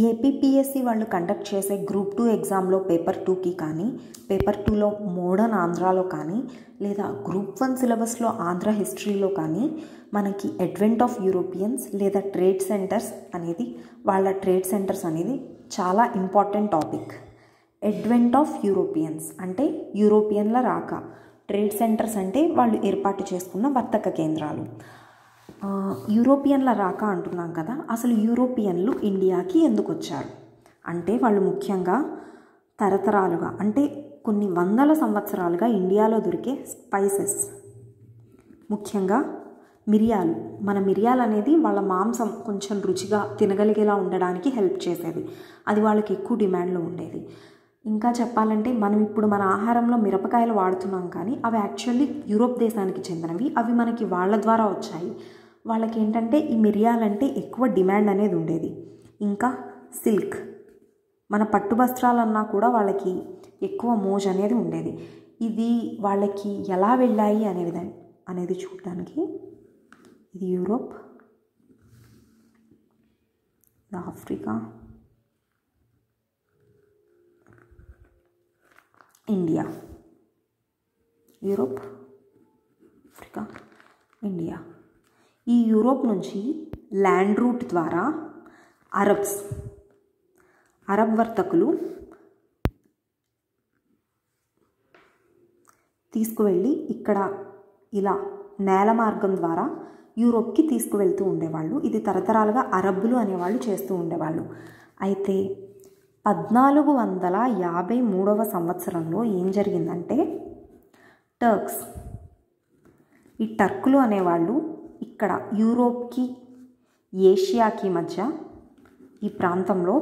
APPSC వాళ్ళు conduct చేసే group 2 ఎగ్జామ్లో పేపర్ 2కి కానీ, పేపర్ 2లో మోడర్న్ ఆంధ్రాలో కానీ, లేదా గ్రూప్ 1 సిలబస్లో ఆంధ్ర హిస్టరీలో కానీ మనకి అడ్వెంట్ ఆఫ్ యూరోపియన్స్ లేదా ట్రేడ్ సెంటర్స్ అనేది చాలా important topic. Advent of Europeans అంటే యూరోపియన్ల రాక, ట్రేడ్ సెంటర్స్ అంటే వాళ్ళు ఏర్పాటు చేసుకున్న వర్తక కేంద్రాలు. యూరోపియన్ల రాక అంటున్నాం కదా, అసలు యూరోపియన్లు ఇండియాకి ఎందుకు వచ్చారు అంటే వాళ్ళు ముఖ్యంగా తరతరాలుగా అంటే కొన్ని వందల సంవత్సరాలుగా ఇండియాలో దొరికే స్పైసెస్, ముఖ్యంగా మిరియాలు. మన మిరియాలు అనేది వాళ్ళ మాంసం కొంచెం రుచిగా తినగలిగేలా ఉండడానికి హెల్ప్ చేసేది. అది వాళ్ళకి ఎక్కువ డిమాండ్లో ఉండేది. ఇంకా చెప్పాలంటే మనం ఇప్పుడు మన ఆహారంలో మిరపకాయలు వాడుతున్నాం కానీ అవి యాక్చువల్లీ యూరోప్ దేశానికి చెందినవి. అవి మనకి వాళ్ళ ద్వారా వచ్చాయి. వాళ్ళకి ఏంటంటే ఈ మిరియాలంటే ఎక్కువ డిమాండ్ అనేది ఉండేది. ఇంకా సిల్క్, మన పట్టు వస్త్రాలన్నా కూడా వాళ్ళకి ఎక్కువ మోజు అనేది ఉండేది. ఇది వాళ్ళకి ఎలా వెళ్ళాయి అనేది చూడడానికి ఇది యూరోప్, ఇది Africa, India. Europe, Africa, India. ఈ యూరోప్ నుంచి ల్యాండ్ రూట్ ద్వారా అరబ్ వర్తకులు తీసుకువెళ్ళి ఇక్కడ ఇలా నేల మార్గం ద్వారా యూరోప్కి తీసుకువెళ్తూ ఉండేవాళ్ళు. ఇది తరతరాలుగా అరబ్బులు అనేవాళ్ళు చేస్తూ ఉండేవాళ్ళు. అయితే 1453వ సంవత్సరంలో ఏం జరిగిందంటే ఈ టర్కులు అనేవాళ్ళు ఇక్కడ యూరోప్కి ఏషియాకి మధ్య ఈ ప్రాంతంలో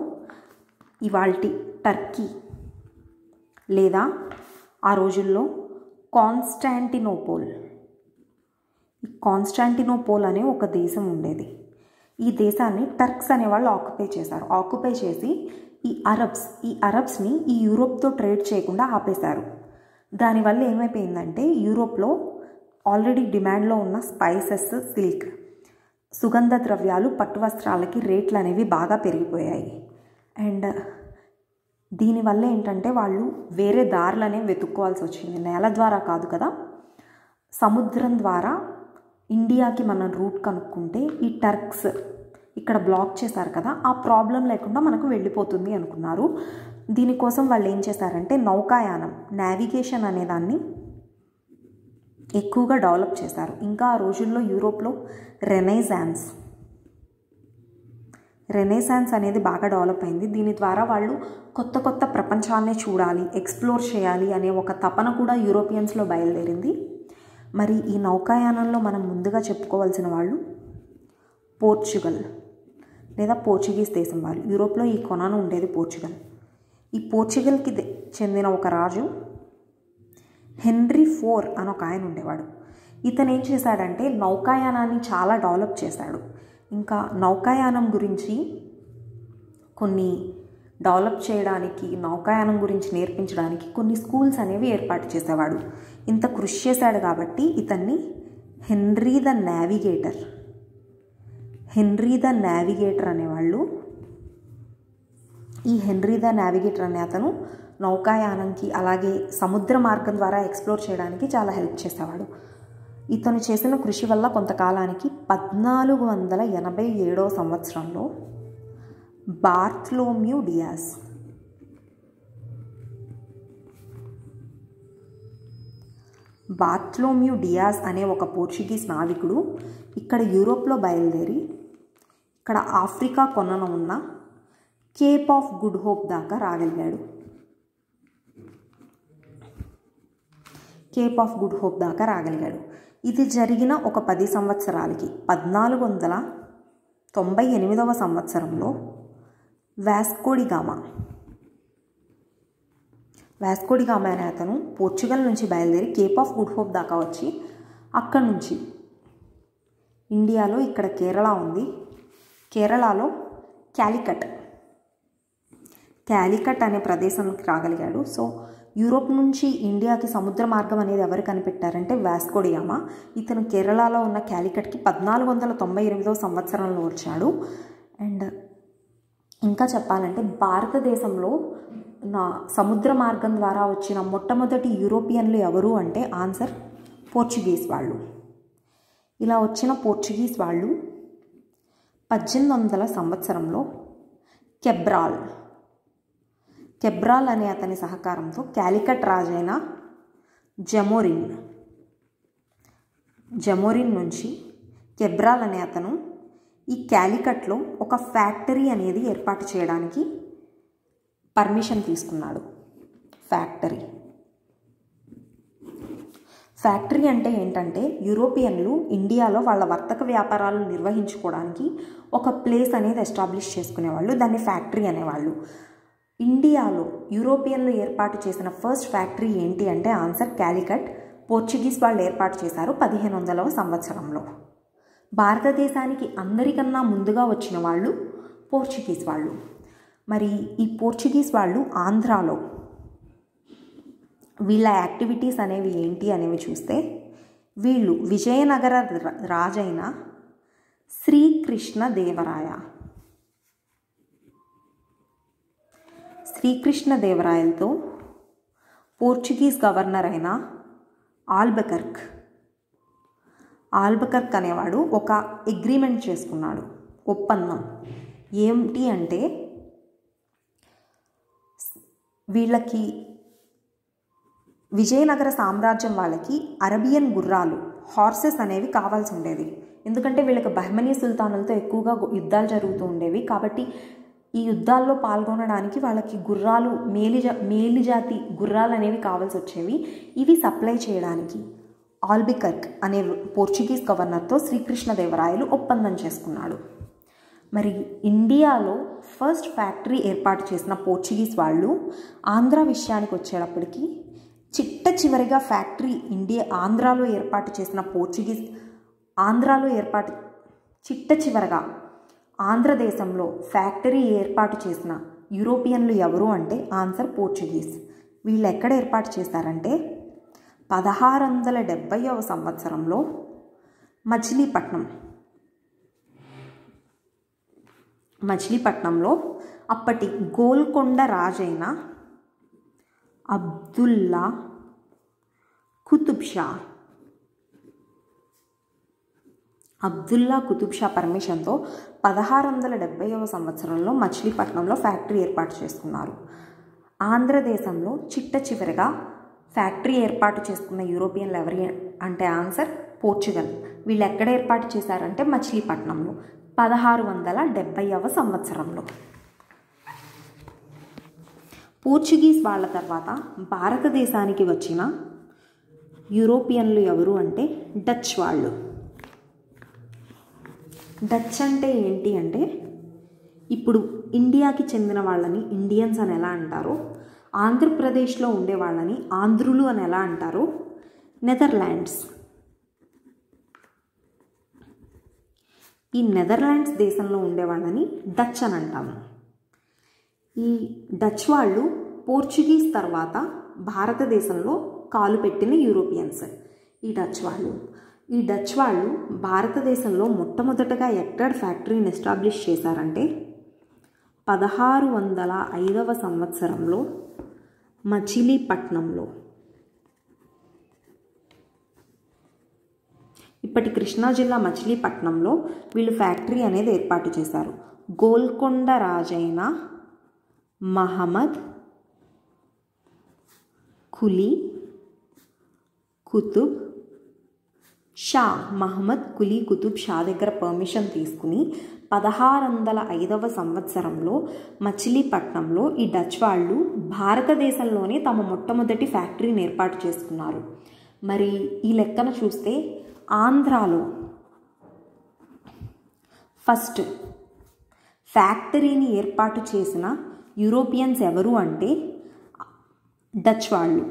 ఇవాల్టి టర్కీ లేదా ఆ రోజుల్లో కాన్స్టాంటినోపోల్ అనే ఒక దేశం ఉండేది. ఈ దేశాన్ని టర్క్స్ అనేవాళ్ళు ఆక్యుపై చేశారు. ఆక్యుపై చేసి ఈ అరబ్స్ని ఈ యూరోప్తో ట్రేడ్ చేయకుండా ఆపేశారు. దానివల్ల ఏమైపోయిందంటే యూరోప్లో ఆల్రెడీ డిమాండ్లో ఉన్న స్పైసెస్, సిల్క్, సుగంధ ద్రవ్యాలు, పట్టు వస్త్రాలకి రేట్లు అనేవి బాగా పెరిగిపోయాయి. అండ్ దీనివల్ల ఏంటంటే వాళ్ళు వేరే దారులు అనేవి వెతుక్కోవాల్సి వచ్చింది. నేల ద్వారా కాదు కదా, సముద్రం ద్వారా ఇండియాకి మనం రూట్ కనుక్కుంటే ఈ టర్క్స్ ఇక్కడ బ్లాక్ చేశారు కదా, ఆ ప్రాబ్లం లేకుండా మనకు వెళ్ళిపోతుంది అనుకున్నారు. దీనికోసం వాళ్ళు ఏం చేశారంటే నౌకాయానం, నావిగేషన్ అనేదాన్ని ఎక్కువగా డెవలప్ చేశారు. ఇంకా ఆ రోజుల్లో యూరోప్లో రెనైసాన్స్ అనేది బాగా డెవలప్ అయింది. దీని ద్వారా వాళ్ళు కొత్త కొత్త ప్రపంచాన్ని చూడాలి, ఎక్స్ప్లోర్ చేయాలి అనే ఒక తపన కూడా యూరోపియన్స్లో బయలుదేరింది. మరి ఈ నౌకాయానంలో మనం ముందుగా చెప్పుకోవాల్సిన వాళ్ళు పోర్చుగల్ లేదా పోర్చుగీస్ దేశం వాళ్ళు. యూరోప్లో ఈ కొనను ఉండేది పోర్చుగల్. ఈ పోర్చుగల్కి చెందిన ఒక రాజు హెన్రీ IV అని ఒక ఆయన ఉండేవాడు. ఇతను ఏం చేశాడంటే నౌకాయానాన్ని చాలా డెవలప్ చేశాడు. ఇంకా నౌకాయానం గురించి కొన్ని డెవలప్ చేయడానికి, నౌకాయానం గురించి నేర్పించడానికి కొన్ని స్కూల్స్ అనేవి ఏర్పాటు చేసేవాడు. ఇంత కృషి చేశాడు కాబట్టి ఇతన్ని హెన్రీ ద నావిగేటర్ అనేవాళ్ళు. ఈ హెన్రీ ద నావిగేటర్ అనే అతను నౌకాయానంకి అలాగే సముద్ర మార్గం ద్వారా ఎక్స్ప్లోర్ చేయడానికి చాలా హెల్ప్ చేసేవాడు. ఇతను చేసిన కృషి వల్ల కొంతకాలానికి 1487వ సంవత్సరంలో బార్థలోమ్యూ డియాజ్ అనే ఒక పోర్చుగీస్ నావికుడు ఇక్కడ యూరోప్లో బయలుదేరి ఇక్కడ ఆఫ్రికా కొనన ఉన్న కేప్ ఆఫ్ గుడ్ హోప్ దాకా రాగలిగాడు. ఇది జరిగిన ఒక 10 సంవత్సరాలకి 1498వ సంవత్సరంలో వాస్కోడిగామా అనే అతను పోర్చుగల్ నుంచి బయలుదేరి కేప్ ఆఫ్ గుడ్ హోప్ దాకా వచ్చి అక్కడి నుంచి ఇండియాలో ఇక్కడ కేరళ ఉంది, కేరళలో క్యాలికట్ అనే ప్రదేశానికి రాగలిగాడు. సో యూరోప్ నుంచి ఇండియాకి సముద్ర మార్గం అనేది ఎవరు కనిపెట్టారంటే వాస్కోడిగామా. ఇతను కేరళలో ఉన్న క్యాలికట్కి 1498వ సంవత్సరంలో వచ్చాడు. అండ్ ఇంకా చెప్పాలంటే భారతదేశంలో సముద్ర మార్గం ద్వారా వచ్చిన మొట్టమొదటి యూరోపియన్లు ఎవరు అంటే ఆన్సర్ పోర్చుగీస్ వాళ్ళు. ఇలా వచ్చిన పోర్చుగీస్ వాళ్ళు 1800 సంవత్సరంలో కెబ్రాల్ అనే అతని సహకారంతో క్యాలికట్ రాజైన జమోరిన్ నుంచి కెబ్రాల్ అనే అతను ఈ క్యాలికట్లో ఒక ఫ్యాక్టరీ అనేది ఏర్పాటు చేయడానికి పర్మిషన్ తీసుకున్నాడు. ఫ్యాక్టరీ అంటే ఏంటంటే యూరోపియన్లు ఇండియాలో వాళ్ళ వర్తక వ్యాపారాలు నిర్వహించుకోవడానికి ఒక ప్లేస్ అనేది ఎస్టాబ్లిష్ చేసుకునేవాళ్ళు, దాన్ని ఫ్యాక్టరీ అనేవాళ్ళు. ఇండియాలో యూరోపియన్లు ఏర్పాటు చేసిన ఫస్ట్ ఫ్యాక్టరీ ఏంటి అంటే ఆన్సర్ క్యాలికట్. పోర్చుగీస్ వాళ్ళు ఏర్పాటు చేశారు 1500వ సంవత్సరంలో. భారతదేశానికి అందరికన్నా ముందుగా వచ్చిన వాళ్ళు పోర్చుగీస్ వాళ్ళు. మరి ఈ పోర్చుగీస్ వాళ్ళు ఆంధ్రాలో వీళ్ళ యాక్టివిటీస్ అనేవి ఏంటి అనేవి చూస్తే, వీళ్ళు విజయనగర రాజైన శ్రీకృష్ణదేవరాయలతో పోర్చుగీస్ గవర్నర్ అయిన ఆల్బకర్క్ అనేవాడు ఒక అగ్రిమెంట్ చేసుకున్నాడు, ఒప్పందం. ఏంటి అంటే వీళ్ళకి విజయనగర సామ్రాజ్యం వాళ్ళకి అరబియన్ గుర్రాలు, హార్సెస్ అనేవి కావాల్సి ఉండేది. ఎందుకంటే వీళ్ళకి బహ్మనీ సుల్తానులతో ఎక్కువగా యుద్ధాలు జరుగుతూ ఉండేవి. కాబట్టి ఈ యుద్ధాల్లో పాల్గొనడానికి వాళ్ళకి గుర్రాలు, మేలిజాతి గుర్రాలు అనేవి కావాల్సి వచ్చేవి. ఇవి సప్లై చేయడానికి ఆల్బకర్క్ అనే పోర్చుగీస్ గవర్నర్తో శ్రీకృష్ణదేవరాయలు ఒప్పందం చేసుకున్నాడు. మరి ఇండియాలో ఫస్ట్ ఫ్యాక్టరీ ఏర్పాటు చేసిన పోర్చుగీస్ వాళ్ళు ఆంధ్ర విషయానికి వచ్చేటప్పటికి చివరిగా ఫ్యాక్టరీ ఆంధ్రాలో ఏర్పాటు చేసిన చివరగా ఆంధ్రదేశంలో ఫ్యాక్టరీ ఏర్పాటు చేసిన యూరోపియన్లు ఎవరు అంటే ఆన్సర్ పోర్చుగీస్. వీళ్ళు ఎక్కడ ఏర్పాటు చేశారంటే 1670వ సంవత్సరంలో మచిలీపట్నంలో అప్పటి గోల్కొండ రాజైన అబ్దుల్లా కుతుబ్ షా పర్మిషన్తో 1670వ సంవత్సరంలో మచిలీపట్నంలో ఫ్యాక్టరీ ఏర్పాటు చేసుకున్నారు. ఆంధ్రదేశంలో చివరిగా ఫ్యాక్టరీ ఏర్పాటు చేసుకున్న యూరోపియన్లు ఎవరి అంటే ఆన్సర్ పోర్చుగల్. వీళ్ళు ఎక్కడ ఏర్పాటు చేశారంటే మచిలీపట్నంలో 1670వ సంవత్సరంలో. పోర్చుగీస్ వాళ్ళ తర్వాత భారతదేశానికి వచ్చిన యూరోపియన్లు ఎవరు అంటే డచ్ వాళ్ళు. డచ్ అంటే ఏంటి అంటే ఇప్పుడు ఇండియాకి చెందిన వాళ్ళని ఇండియన్స్ అని ఎలా అంటారో, ఆంధ్రప్రదేశ్లో ఉండే వాళ్ళని ఆంధ్రులు అని ఎలా అంటారో, ఈ నెదర్లాండ్స్ దేశంలో ఉండే వాళ్ళని డచ్ అని అంటాము. ఈ డచ్ వాళ్ళు పోర్చుగీస్ తర్వాత భారతదేశంలో కాలు పెట్టిన యూరోపియన్స్ ఈ డచ్ వాళ్ళు భారతదేశంలో మొట్టమొదటగా ఎక్కడ ఫ్యాక్టరీని ఎస్టాబ్లిష్ చేశారంటే 1605వ సంవత్సరంలో మచిలీపట్నంలో, ఇప్పటి కృష్ణా జిల్లా మచిలీపట్నంలో వీళ్ళు ఫ్యాక్టరీ అనేది ఏర్పాటు చేశారు. గోల్కొండ రాజైన మహమ్మద్ కులీ కుతుబ్ షా దగ్గర పర్మిషన్ తీసుకుని 1605వ సంవత్సరంలో మచిలీపట్నంలో ఈ డచ్ వాళ్ళు భారతదేశంలోనే తమ మొట్టమొదటి ఫ్యాక్టరీని ఏర్పాటు చేసుకున్నారు. మరి ఈ లెక్కన చూస్తే ఆంధ్రాలో ఫస్ట్ ఫ్యాక్టరీని ఏర్పాటు చేసిన యూరోపియన్స్ ఎవరు అంటే డచ్ వాళ్ళు.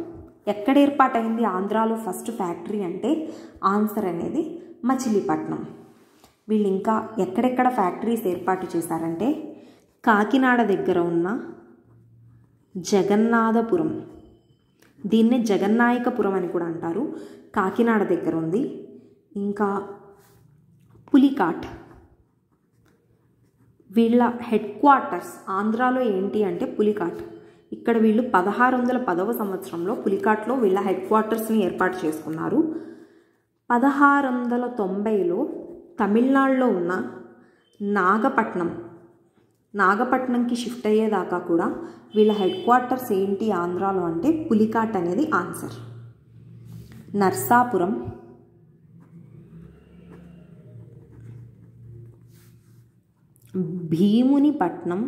ఎక్కడ ఏర్పాటైంది ఆంధ్రాలో ఫస్ట్ ఫ్యాక్టరీ అంటే ఆన్సర్ అనేది మచిలీపట్నం. వీళ్ళు ఇంకా ఎక్కడెక్కడ ఫ్యాక్టరీస్ ఏర్పాటు చేశారంటే కాకినాడ దగ్గర ఉన్న జగన్నాథపురం, దీన్నే జగన్నాయకపురం అని కూడా అంటారు, కాకినాడ దగ్గర ఉంది. ఇంకా పులికాట్ వీళ్ళ హెడ్ క్వార్టర్స్ ఆంధ్రాలో ఏంటి అంటే పులికాట్. ఇక్కడ వీళ్ళు 1610వ సంవత్సరంలో పులికాట్లో వీళ్ళ హెడ్ క్వార్టర్స్ని ఏర్పాటు చేసుకున్నారు. 1690లో తమిళనాడులో ఉన్న నాగపట్నంకి షిఫ్ట్ అయ్యేదాకా కూడా వీళ్ళ హెడ్ క్వార్టర్స్ ఏంటి ఆంధ్రాలో అంటే పులికాట్ అనేది ఆన్సర్. నర్సాపురం, భీమునిపట్నం,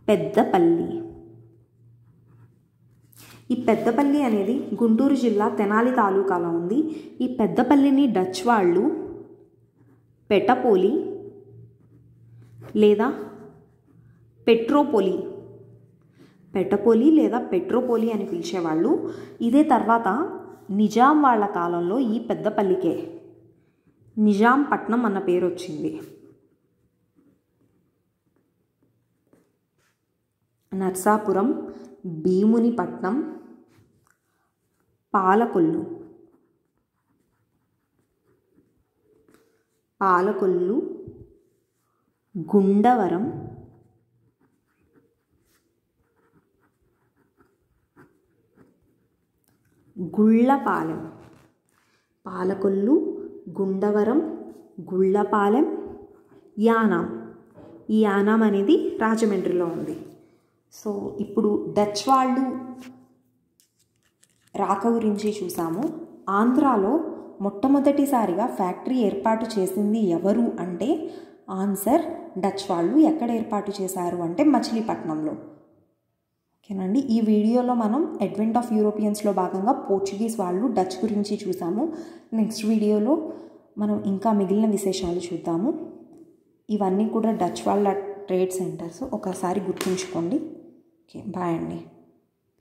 పెద్దపల్లి. ఈ పెద్దపల్లి అనేది గుంటూరు జిల్లా తెనాలి తాలూకాలో ఉంది. ఈ పెద్దపల్లిని డచ్ వాళ్ళు పెటపోలి లేదా పెట్రోపోలి అని పిలిచేవాళ్ళు. ఇదే తర్వాత నిజాం వాళ్ళ కాలంలో ఈ పెద్దపల్లికే నిజాం పట్నం అన్న పేరు వచ్చింది. నర్సాపురం, భీమునిపట్నం, పాలకొల్లు, గుండవరం, గుళ్ళపాలెం. పాలకొల్లు, గుండవరం, గుళ్ళపాలెం, యానాం. ఈ యానాం అనేది రాజమండ్రిలో ఉంది. సో ఇప్పుడు డచ్ వాళ్ళు రాక గురించి చూసాము. ఆంధ్రాలో మొట్టమొదటిసారిగా ఫ్యాక్టరీ ఏర్పాటు చేసింది ఎవరు అంటే ఆన్సర్ డచ్ వాళ్ళు. ఎక్కడ ఏర్పాటు చేశారు అంటే మచిలీపట్నంలో. ఓకేనండి. ఈ వీడియోలో మనం అడ్వెంట్ ఆఫ్ యూరోపియన్స్లో భాగంగా పోర్చుగీస్ వాళ్ళు డచ్ గురించి చూసాము. నెక్స్ట్ వీడియోలో మనం ఇంకా మిగిలిన విశేషాలు చూద్దాము. ఇవన్నీ కూడా డచ్ వాళ్ళ ట్రేడ్ సెంటర్స్, ఒకసారి గుర్తుంచుకోండి. ఓకే, బాయ్ అండి.